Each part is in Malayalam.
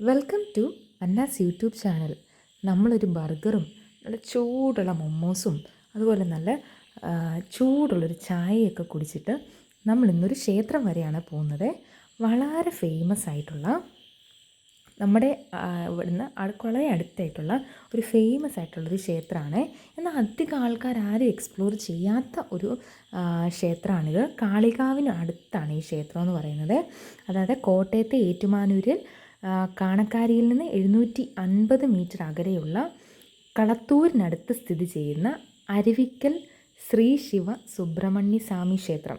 Welcome to Anna's YouTube channel. നമ്മളൊരു ബർഗറും നല്ല ചൂടുള്ള മൊമോസും അതുപോലെ നല്ല ചൂടുള്ളൊരു ചായയൊക്കെ കുടിച്ചിട്ട് നമ്മൾ ഇന്നൊരു ക്ഷേത്രം വരെയാണ് പോകുന്നത്. വളരെ ഫേമസ് ആയിട്ടുള്ള നമ്മുടെ ഇവിടുന്ന് വളരെ അടുത്തായിട്ടുള്ള ഒരു ഫേമസ് ആയിട്ടുള്ളൊരു ക്ഷേത്രമാണ്. എന്നാൽ അധികം ആൾക്കാർ ആരും എക്സ്പ്ലോർ ചെയ്യാത്ത ഒരു ക്ഷേത്രമാണിത്. കാളികാവിന് അടുത്താണ് ഈ ക്ഷേത്രം എന്ന് പറയുന്നത്. അതായത് കോട്ടയത്തെ ഏറ്റുമാനൂരിൽ കാണക്കാരിയിൽ നിന്ന് 750 മീറ്റർ അകലെയുള്ള കളത്തൂരിനടുത്ത് സ്ഥിതി ചെയ്യുന്ന അരുവിക്കൽ ശ്രീ ശിവ സുബ്രഹ്മണ്യ സ്വാമി ക്ഷേത്രം.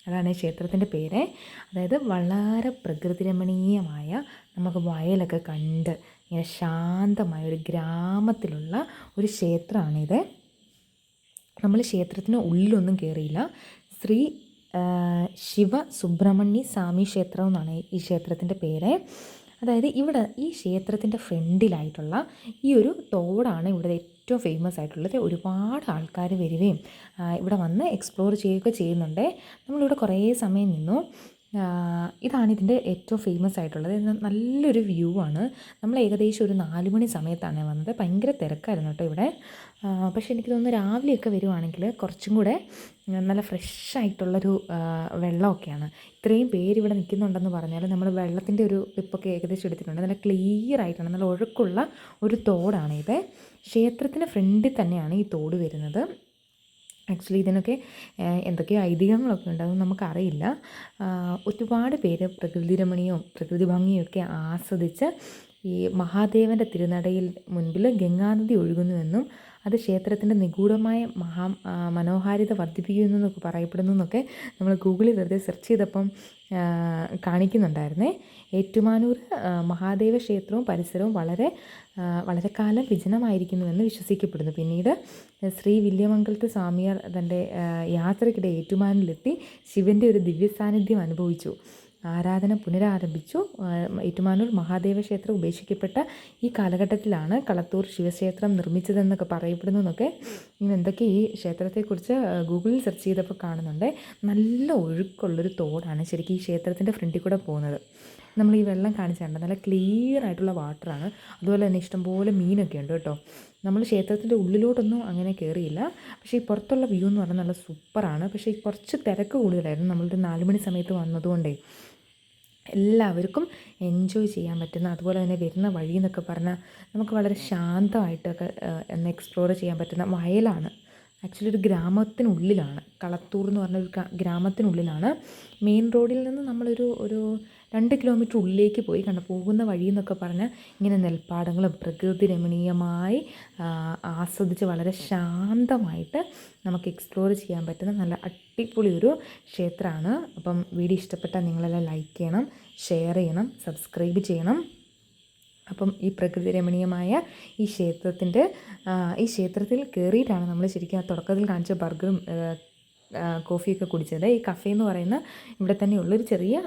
അതാണ് ഈ ക്ഷേത്രത്തിൻ്റെ പേര്. അതായത് വളരെ പ്രകൃതിരമണീയമായ, നമുക്ക് വയലൊക്കെ കണ്ട് ഇങ്ങനെ ശാന്തമായ ഒരു ഗ്രാമത്തിലുള്ള ഒരു ക്ഷേത്രമാണിത്. നമ്മൾ ക്ഷേത്രത്തിന് ഉള്ളിലൊന്നും കയറിയില്ല. ശ്രീ ശിവ സുബ്രഹ്മണ്യ സ്വാമി ക്ഷേത്രം എന്നാണ് ഈ ക്ഷേത്രത്തിൻ്റെ പേര്. അതായത് ഇവിടെ ഈ ക്ഷേത്രത്തിൻ്റെ ഫ്രണ്ടിലായിട്ടുള്ള ഈ ഒരു തോടാണ് ഇവിടെ ഏറ്റവും ഫേമസ് ആയിട്ടുള്ളത്. ഒരുപാട് ആൾക്കാർ വരികയും ഇവിടെ വന്ന് എക്സ്പ്ലോർ ചെയ്യുകയൊക്കെ ചെയ്യുന്നുണ്ട്. നമ്മളിവിടെ കുറേ സമയം നിന്നു. ഇതാണ് ഇതിൻ്റെ ഏറ്റവും ഫേമസ് ആയിട്ടുള്ളത്. നല്ലൊരു വ്യൂ ആണ്. നമ്മൾ ഏകദേശം ഒരു 4 മണി സമയത്താണ് വന്നത്. ഭയങ്കര തിരക്കായിരുന്നു കേട്ടോ ഇവിടെ. പക്ഷേ എനിക്ക് തോന്നുന്നു രാവിലെയൊക്കെ വരുവാണെങ്കിൽ കുറച്ചും കൂടെ നല്ല ഫ്രഷായിട്ടുള്ളൊരു വെള്ളമൊക്കെയാണ്. ഇത്രയും പേര് ഇവിടെ നിൽക്കുന്നുണ്ടെന്ന് പറഞ്ഞാൽ നമ്മൾ വെള്ളത്തിൻ്റെ ഒരു ടിപ്പൊക്കെ ഏകദേശം എടുത്തിട്ടുണ്ട്. നല്ല ക്ലിയർ ആയിട്ടാണ്, നല്ല ഒഴുക്കുള്ള ഒരു തോടാണ് ഇത്. ക്ഷേത്രത്തിന് ഫ്രണ്ടിൽ തന്നെയാണ് ഈ തോട് വരുന്നത്. ആക്ച്വലി ഇതിനൊക്കെ എന്തൊക്കെയോ ഐതിഹ്യങ്ങളൊക്കെ ഉണ്ട്, അതൊന്നും നമുക്കറിയില്ല. ഒരുപാട് പേര് പ്രകൃതി രമണീയവും പ്രകൃതി ഭംഗിയും ഒക്കെ ആസ്വദിച്ച് ഈ മഹാദേവൻ്റെ തിരുനടയിൽ മുൻപിൽ ഗംഗാനദി ഒഴുകുന്നുവെന്നും അത് ക്ഷേത്രത്തിൻ്റെ നിഗൂഢമായ മനോഹാരിത വർദ്ധിപ്പിക്കുന്നു എന്നൊക്കെ പറയപ്പെടുന്നു എന്നൊക്കെ നമ്മൾ ഗൂഗിളിൽ വെറുതെ സെർച്ച് ചെയ്തപ്പം കാണിക്കുന്നുണ്ടായിരുന്നേ. ഏറ്റുമാനൂർ മഹാദേവ ക്ഷേത്രവും പരിസരവും വളരെ കാലം വിജനമായിരിക്കുന്നുവെന്ന് വിശ്വസിക്കപ്പെടുന്നു. പിന്നീട് ശ്രീ വില്യമംഗലത്ത് സ്വാമിയാർ തൻ്റെ യാത്രയ്ക്കിടെ ഏറ്റുമാനൂരിലെത്തി ശിവൻ്റെ ഒരു ദിവ്യ സാന്നിധ്യം അനുഭവിച്ചു. ആരാധന പുനരാരംഭിച്ചു. ഏറ്റുമാനൂർ മഹാദേവ ക്ഷേത്രം ഉപേക്ഷിക്കപ്പെട്ട ഈ കാലഘട്ടത്തിലാണ് കളത്തൂർ ശിവക്ഷേത്രം നിർമ്മിച്ചതെന്നൊക്കെ പറയപ്പെടുന്നു എന്നൊക്കെ ഇങ്ങനെ എന്തൊക്കെ ഈ ക്ഷേത്രത്തെക്കുറിച്ച് ഗൂഗിളിൽ സെർച്ച് ചെയ്തപ്പോൾ കാണുന്നുണ്ട്. നല്ല ഒഴുക്കുള്ളൊരു തോടാണ് ശരിക്കും ഈ ക്ഷേത്രത്തിൻ്റെ ഫ്രണ്ടിൽ കൂടെ പോകുന്നത്. നമ്മൾ ഈ വെള്ളം കാണിച്ചിട്ടുണ്ട്, നല്ല ക്ലിയർ ആയിട്ടുള്ള വാട്ടറാണ്. അതുപോലെ തന്നെ ഇഷ്ടംപോലെ മീനൊക്കെ ഉണ്ട് കേട്ടോ. നമ്മൾ ക്ഷേത്രത്തിൻ്റെ ഉള്ളിലോട്ടൊന്നും അങ്ങനെ കയറിയില്ല. പക്ഷേ ഈ പുറത്തുള്ള വ്യൂ എന്ന് പറഞ്ഞാൽ നല്ല സൂപ്പറാണ്. പക്ഷേ ഈ കുറച്ച് തിരക്ക് കൂടുതലായിരുന്നു. നമ്മളൊരു 4 മണി സമയത്ത് വന്നതുകൊണ്ടേ എല്ലാവർക്കും എൻജോയ് ചെയ്യാൻ പറ്റുന്ന, അതുപോലെ തന്നെ വരുന്ന വഴി എന്നൊക്കെ പറഞ്ഞാൽ നമുക്ക് വളരെ ശാന്തമായിട്ടൊക്കെ ഒന്ന് എക്സ്പ്ലോർ ചെയ്യാൻ പറ്റുന്ന വയലാണ്. ആക്ച്വലി ഒരു ഗ്രാമത്തിനുള്ളിലാണ്, കളത്തൂർ എന്ന് പറഞ്ഞൊരു ഗ്രാമത്തിനുള്ളിലാണ്. മെയിൻ റോഡിൽ നിന്ന് നമ്മളൊരു 2 കിലോമീറ്റർ ഉള്ളിലേക്ക് പോയി പോകുന്ന വഴി എന്നൊക്കെ പറഞ്ഞാൽ ഇങ്ങനെ നെൽപ്പാടങ്ങളും പ്രകൃതി രമണീയമായി ആസ്വദിച്ച് വളരെ ശാന്തമായിട്ട് നമുക്ക് എക്സ്പ്ലോർ ചെയ്യാൻ പറ്റുന്ന നല്ല അടിപൊളി ഒരു ക്ഷേത്രമാണ്. അപ്പം വീഡിയോ ഇഷ്ടപ്പെട്ടാൽ നിങ്ങളെല്ലാം ലൈക്ക് ചെയ്യണം, ഷെയർ ചെയ്യണം, സബ്സ്ക്രൈബ് ചെയ്യണം. അപ്പം ഈ പ്രകൃതി രമണീയമായ ഈ ക്ഷേത്രത്തിൽ കയറിയിട്ടാണ് നമ്മൾ ശരിക്കും ആ തുടക്കത്തിൽ കാണിച്ച ബർഗറും കോഫിയൊക്കെ കുടിച്ചത്. ഈ കഫേ എന്ന് പറയുന്ന ഇവിടെ തന്നെയുള്ളൊരു ചെറിയ